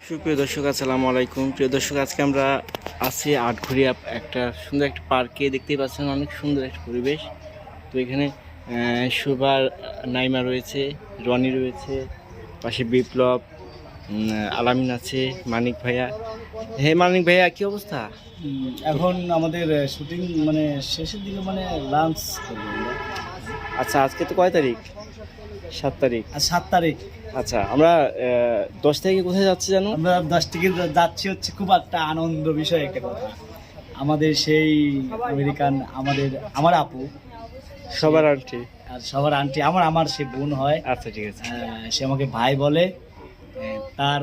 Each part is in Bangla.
সুপ্রিয় দর্শক আসসালামু আলাইকুম। প্রিয় দর্শক, আজকে আমরা আছি আটঘরিয়া একটা সুন্দর একটা পার্কে। দেখতেই পাচ্ছেন অনেক সুন্দর একটা পরিবেশ। তো এখানে সুবার নাইমা রয়েছে, রনি রয়েছে, পাশে বিপ্লব, আলামিন আছে, মানিক ভাইয়া। হে মানিক ভাইয়া, কি অবস্থা? এখন আমাদের শুটিং মানে শেষের দিকে, মানে লাঞ্চ করবো আমরা। আচ্ছা, আজকে তো কয় তারিখ? 7 তারিখ। আর 7 তারিখ আচ্ছা, আমরা 10 তারিখে কোথায় যাচ্ছি জানো? আমরা 10 তারিখে যাচ্ছি। হচ্ছে খুব একটা আনন্দ বিষয় একটা কথা, আমাদের সেই আমেরিকান আমার আপু, সবার আন্টি আর সবার আন্টি, আমার সে বোন হয়। আচ্ছা, ঠিক আছে। সে আমাকে ভাই বলে। তার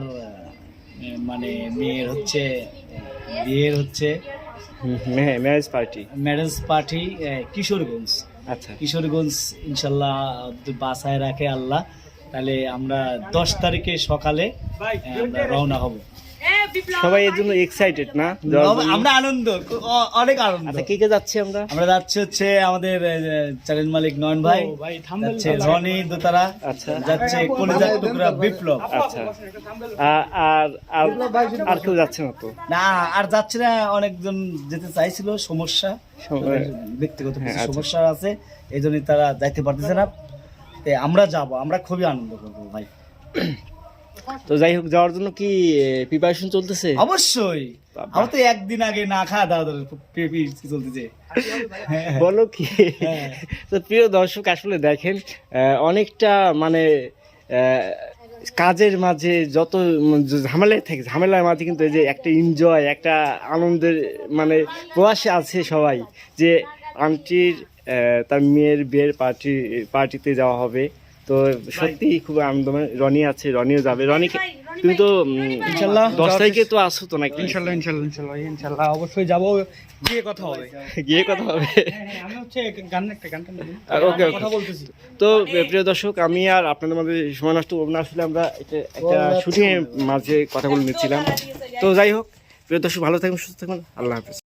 মানে মেয়ের হচ্ছে বিয়ের হচ্ছে marriage party. Marriage party Kishoreganj. আচ্ছা, কিশোরগঞ্জ ইনশাল্লাহ বাসায় রাখে আল্লাহ। তাহলে আমরা 10 তারিখে সকালে আমরা রওনা হব। সবাই এর জন্য এক্সাইটেড না? যাওয়ার জন্য? আমরা আনন্দ, অনেক আনন্দ। আচ্ছা, কে কে যাচ্ছি আমরা? আমরা যাচ্ছি হচ্ছে আমাদের চ্যানেল মালিক নয়ন ভাই, যাচ্ছে রনি দোতারা, আচ্ছা, যাচ্ছে কলিজার টুকরা বিপ্লব। আচ্ছা, আর আর আর কেউ যাচ্ছে না তো? না, আর যাচ্ছে না। অনেকজন যেতে চাইছিল, সমস্যা, ব্যক্তিগত কিছু আচ্ছা। সমস্যা আছে, এই জন্যই তারা যাইতে পারতেছে না। আমরা যাব, আমরা খুবই আনন্দ করবো ভাই। তো যাই হোক, যাওয়ার জন্য কি প্রিপারেশন চলতেছে? অবশ্যই, আমার তো একদিন আগে না খাওয়া দাওয়া চলতেছে। বলো কি? হ্যাঁ। তো প্রিয় দর্শক, আসলে দেখেন অনেকটা মানে কাজের মাঝে যত ঝামেলায় থাকে, ঝামেলার মাঝে কিন্তু এই যে একটা এনজয়, একটা আনন্দের মানে প্রয়াসে আছে সবাই, যে আন্টির তার মেয়ের বিয়ের পার্টিতে যাওয়া হবে। তো সত্যি খুব আনন্দময়। রনি আছে, রনিও যাবে। রনি, তুমি তো ইনশাল্লাহ 10 তারিখে তো আসো তো নাকি? ইনশাল্লাহ অবশ্যই যাব, গিয়ে কথা হবে। গিয়ে কথা হবে। আমি হচ্ছে গানটা ওকে, কথা বলতেছি। তো প্রিয় দর্শক, আমি আর আপনাদের মাঝে সময় নষ্ট করবো না। আসলে আমরা একটা শুটিং এর মাঝে কথাগুলো নিচ্ছিলাম। তো যাই হোক, প্রিয় দর্শক, ভালো থাকবেন, সুস্থ থাকবেন। আল্লাহ হাফেজ।